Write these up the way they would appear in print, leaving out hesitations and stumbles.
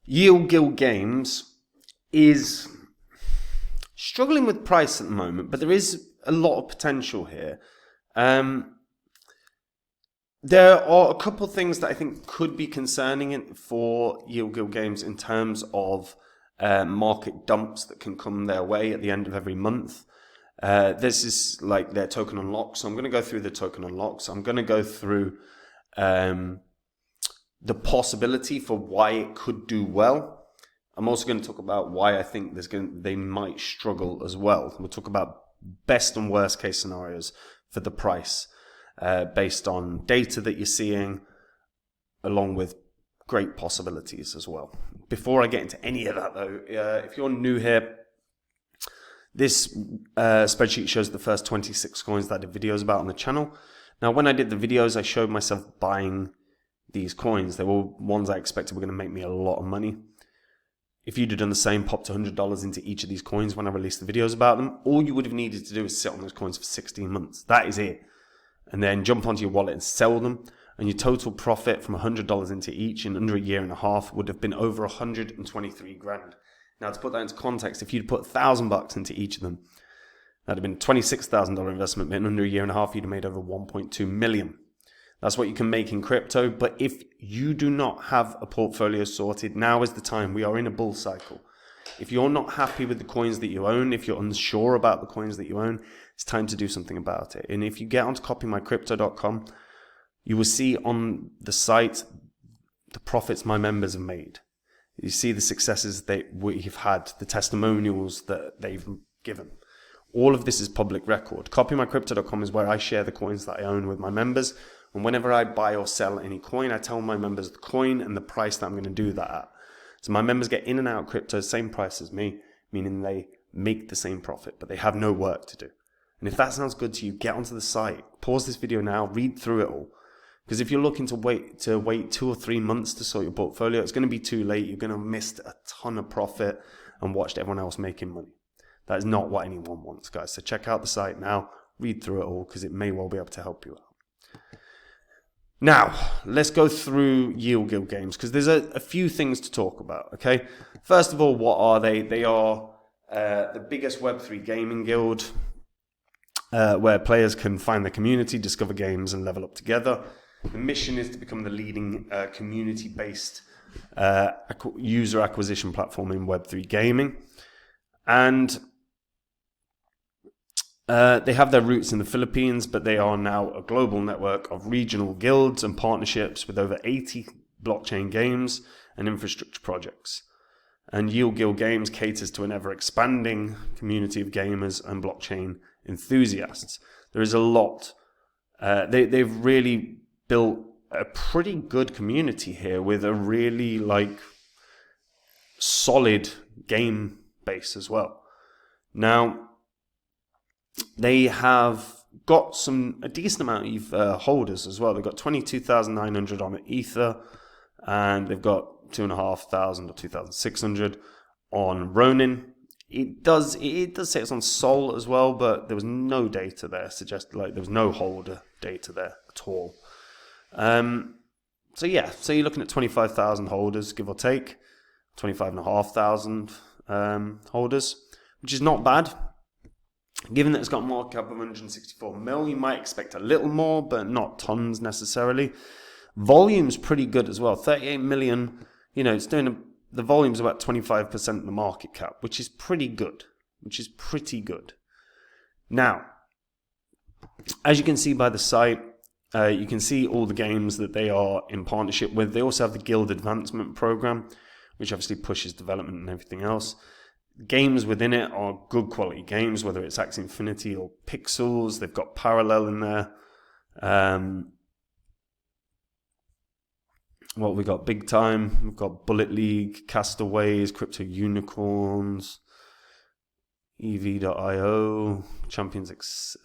Yield Guild Games is struggling with price at the moment, but there is a lot of potential here. There are a couple of things that I think could be concerning for Yield Guild Games in terms of market dumps that can come their way at the end of every month. This is like their token unlock, so I'm going to go through the token unlocks. I'm going to go through the possibility for why it could do well. I'm also going to talk about why I think they might struggle as well. We'll talk about best and worst case scenarios for the price based on data that you're seeing, along with great possibilities as well. Before I get into any of that though, if you're new here, this spreadsheet shows the first 26 coins that I did videos about on the channel. Now, when I did the videos, I showed myself buying these coins. They were ones I expected were going to make me a lot of money. If you'd have done the same, popped $100 into each of these coins when I released the videos about them, all you would have needed to do is sit on those coins for 16 months. That is it. And then jump onto your wallet and sell them. And your total profit from $100 into each in under a year and a half would have been over 123 grand. Now, to put that into context, if you'd put $1,000 into each of them, that'd have been a $26,000 investment, but in under a year and a half, you'd have made over 1.2 million. That's what you can make in crypto. But if you do not have a portfolio sorted, now is the time. We are in a bull cycle. If you're not happy with the coins that you own, if you're unsure about the coins that you own, it's time to do something about it. And if you get onto copymycrypto.com, you will see on the site the profits my members have made. You see the successes that we've had, the testimonials that they've given. All of this is public record. Copymycrypto.com is where I share the coins that I own with my members. And whenever I buy or sell any coin, I tell my members the coin and the price that I'm going to do that at. So my members get in and out of crypto, same price as me, meaning they make the same profit, but they have no work to do. And if that sounds good to you, get onto the site. Pause this video now, read through it all. Because if you're looking to wait 2 or 3 months to sort your portfolio, it's going to be too late. You're going to have missed a ton of profit and watched everyone else making money. That is not what anyone wants, guys. So check out the site now, read through it all, because it may well be able to help you out. Now, let's go through Yield Guild Games, because there's a few things to talk about, okay? First of all, what are they? They are the biggest Web3 gaming guild, where players can find their community, discover games, and level up together. The mission is to become the leading community-based user acquisition platform in Web3 gaming. And they have their roots in the Philippines, but they are now a global network of regional guilds and partnerships with over 80 blockchain games and infrastructure projects. And Yield Guild Games caters to an ever-expanding community of gamers and blockchain enthusiasts. There is a lot. They've really built a pretty good community here with a really solid game base as well. Now, they have got a decent amount of holders as well. They've got 22,900 on Ether, and they've got 2,500 or 2,600 on Ronin. It does say it's on Sol as well, but there was no data there there was no holder data there at all. So you're looking at 25,000 holders, give or take, 25,500 holders, which is not bad. Given that it's got a market cap of 164 mil, you might expect a little more, but not tons necessarily. Volume's pretty good as well, 38 million. It's doing the volume's about 25% of the market cap, which is pretty good. Now, as you can see by the site, you can see all the games that they are in partnership with. They also have the Guild Advancement Program, which obviously pushes development and everything else. Games within it are good quality games, whether it's Axie Infinity or Pixels. They've got Parallel in there. What we got? Big Time. We've got Bullet League, Castaways, Crypto Unicorns, EV.io, Champions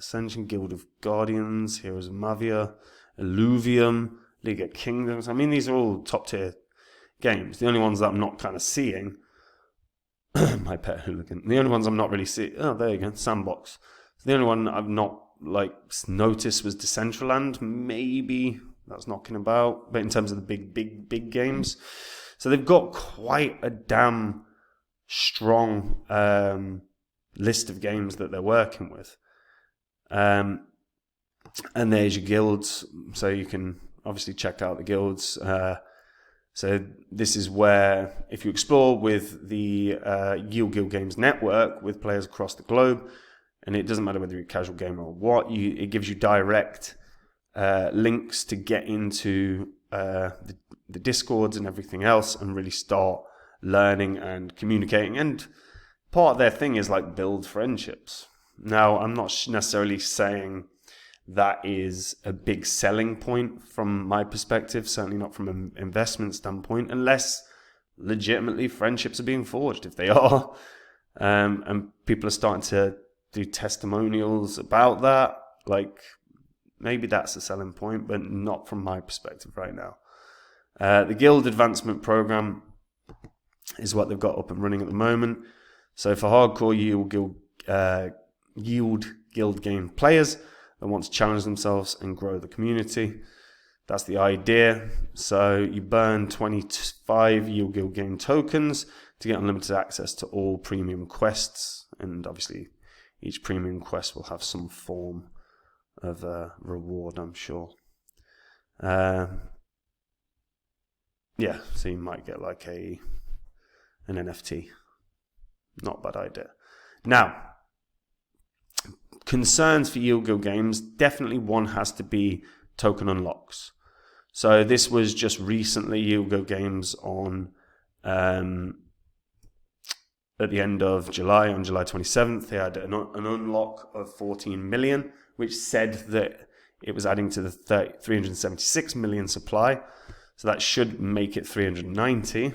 Ascension, Guild of Guardians, Heroes of Mavia, Illuvium, League of Kingdoms. I mean, these are all top tier games. The only ones that I'm not kind of seeing, my pet hooligan. The only ones I'm not really seeing. Oh, there you go, Sandbox. The only one I've not noticed was Decentraland. Maybe that's knocking about, but in terms of the big games, So they've got quite a damn strong list of games that they're working with. And there's your guilds, so you can obviously check out the guilds. So this is where, if you explore with the Yield Guild Games network with players across the globe, and it doesn't matter whether you're a casual gamer or what, it gives you direct links to get into the Discords and everything else and really start learning and communicating. And part of their thing is like build friendships. Now, I'm not necessarily saying that is a big selling point from my perspective, certainly not from an investment standpoint, unless legitimately friendships are being forged. If they are, and people are starting to do testimonials about that, like maybe that's a selling point, but not from my perspective right now. The Guild Advancement Program is what they've got up and running at the moment. So for hardcore Yield Guild game players that want to challenge themselves and grow the community, that's the idea. So you burn 25 Yield Guild game tokens to get unlimited access to all premium quests, and obviously each premium quest will have some form of reward, I'm sure. Yeah, so you might get like an NFT. Not a bad idea. Now, concerns for Yield Guild games, definitely one has to be token unlocks. So this was just recently Yield Guild games on at the end of July, on July 27th, they had an unlock of 14 million, which said that it was adding to the 376 million supply. So that should make it 390.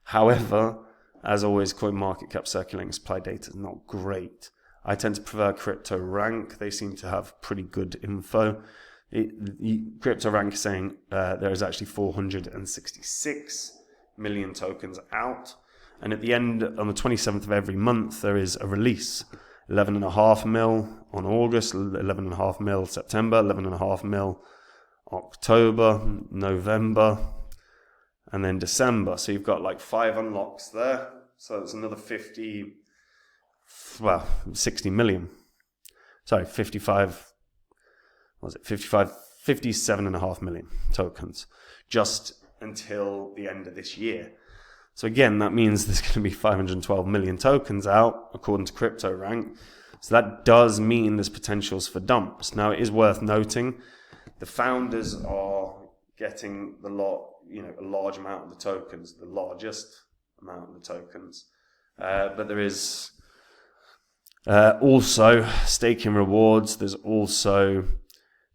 However, as always, CoinMarketCap circulating supply data is not great. I tend to prefer Crypto Rank. They seem to have pretty good info. Crypto Rank is saying there is actually 466 million tokens out. And at the end, on the 27th of every month, there is a release. 11.5 mil on August, 11.5 mil September, 11.5 mil October, November, and then December. So you've got like 5 unlocks there. So it's another 60 million. Sorry, 57.5 million tokens just until the end of this year. So again, that means there's going to be 512 million tokens out, according to Crypto Rank. So that does mean there's potentials for dumps. Now, it is worth noting the founders are getting a large amount of the tokens, the largest amount of the tokens. But there is also staking rewards. There's also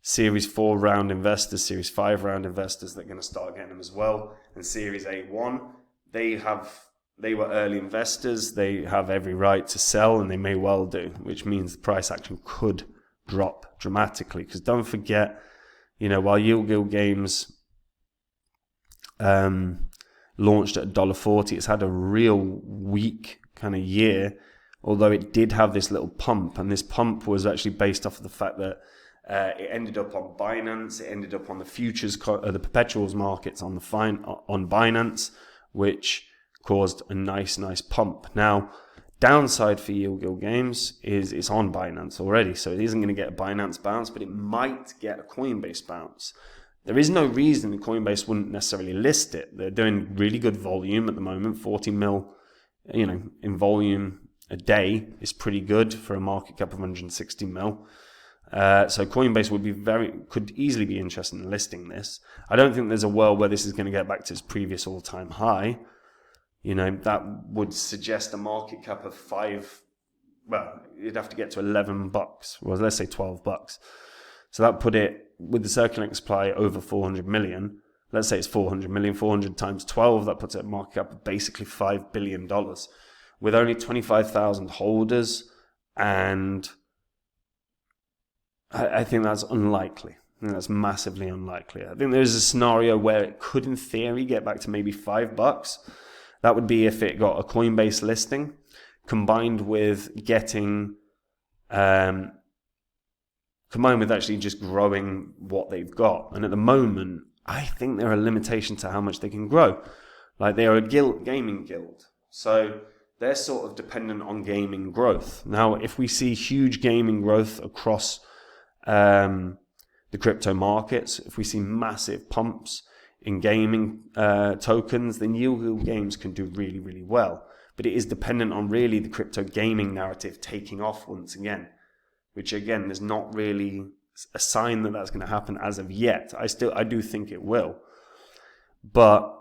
Series 4 round investors, Series 5 round investors that are going to start getting them as well. And Series A1, they were early investors. They have every right to sell, and they may well do, which means the price action could drop dramatically. Because don't forget, while Yield Guild Games launched at $1.40, it's had a real weak kind of year, although it did have this little pump, and this pump was actually based off of the fact that it ended up on Binance, it ended up on the futures, the perpetuals markets on Binance, which caused a nice pump. Now, downside for Yield Guild Games is it's on Binance already, so it isn't going to get a Binance bounce, but it might get a Coinbase bounce. There is no reason that Coinbase wouldn't necessarily list it. They're doing really good volume at the moment. 40 mil, in volume a day is pretty good for a market cap of 160 mil. So Coinbase could easily be interested in listing this. I don't think there's a world where this is going to get back to its previous all-time high. That would suggest a market cap of you'd have to get to $11. Well, let's say $12. So that put it, with the circulating supply over 400 million, let's say it's 400 million, 400 times 12, that puts it at a market cap of basically $5 billion. With only 25,000 holders, and I think that's unlikely. I think that's massively unlikely. I think there's a scenario where it could, in theory, get back to maybe $5. That would be if it got a Coinbase listing, combined with actually just growing what they've got. And at the moment, I think there are limitations to how much they can grow. Like, they are a gaming guild. So they're sort of dependent on gaming growth. Now, if we see huge gaming growth across the crypto markets, if we see massive pumps in gaming tokens, then Yield Guild Games can do really, really well. But it is dependent on really the crypto gaming narrative taking off once again, which again, there's not really a sign that that's going to happen as of yet. I do think it will. But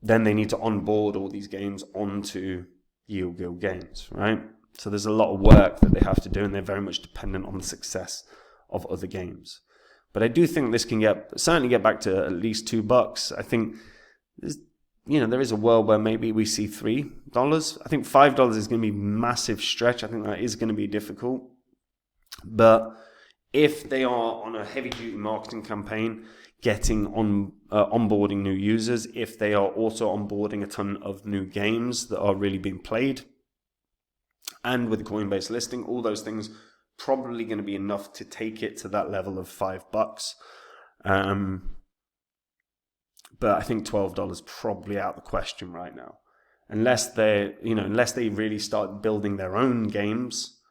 then they need to onboard all these games onto Yield Guild Games, right? So there's a lot of work that they have to do, and they're very much dependent on the success of other games. But I do think this can certainly get back to at least $2. I think there is a world where maybe we see $3. I think $5 is going to be a massive stretch. I think that is going to be difficult. But if they are on a heavy-duty marketing campaign, getting on onboarding new users, if they are also onboarding a ton of new games that are really being played, and with the Coinbase listing, all those things probably going to be enough to take it to that level of $5. But I think $12 probably out of the question right now, unless they really start building their own games,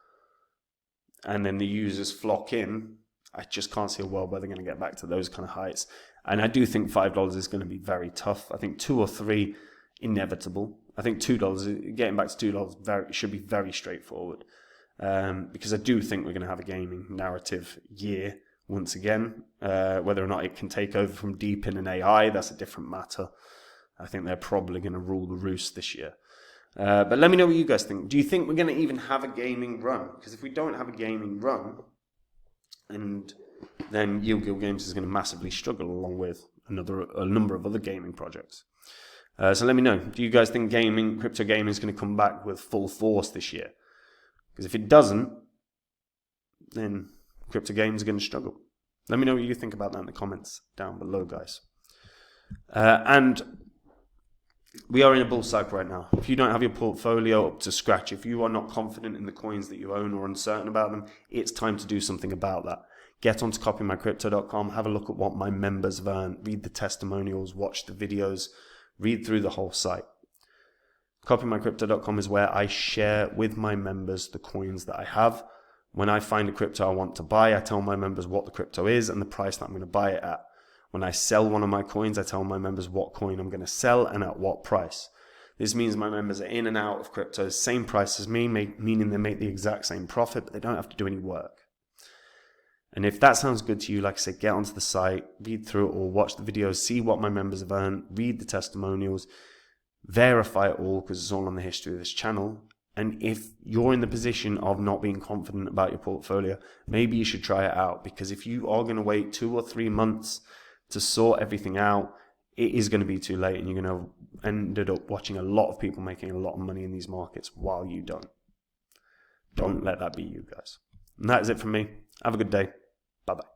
and then the users flock in. I just can't see a world where they're going to get back to those kind of heights. And I do think $5 is going to be very tough. I think $2 or $3, inevitable. I think $2, getting back to $2 should be very straightforward. Because I do think we're going to have a gaming narrative year once again. Whether or not it can take over from Deepin and AI, that's a different matter. I think they're probably going to rule the roost this year. But let me know what you guys think. Do you think we're going to even have a gaming run? Because if we don't have a gaming run, and then Yield Guild Games is going to massively struggle, along with a number of other gaming projects. So let me know. Do you guys think crypto gaming is going to come back with full force this year? Because if it doesn't, then crypto games are going to struggle. Let me know what you think about that in the comments down below, guys. And we are in a bull cycle right now. If you don't have your portfolio up to scratch, if you are not confident in the coins that you own or uncertain about them, it's time to do something about that. Get onto copymycrypto.com, have a look at what my members have earned, read the testimonials, watch the videos, read through the whole site. Copymycrypto.com is where I share with my members the coins that I have. When I find a crypto I want to buy, I tell my members what the crypto is and the price that I'm going to buy it at. When I sell one of my coins, I tell my members what coin I'm going to sell and at what price. This means my members are in and out of crypto, same price as me, meaning they make the exact same profit, but they don't have to do any work. And if that sounds good to you, like I said, get onto the site, read through it all, watch the videos, see what my members have earned, read the testimonials, verify it all, because it's all on the history of this channel. And if you're in the position of not being confident about your portfolio, maybe you should try it out, because if you are going to wait 2 or 3 months to sort everything out, it is going to be too late, and you're going to end up watching a lot of people making a lot of money in these markets while you don't. Don't let that be you, guys. And that is it from me. Have a good day. Bye-bye.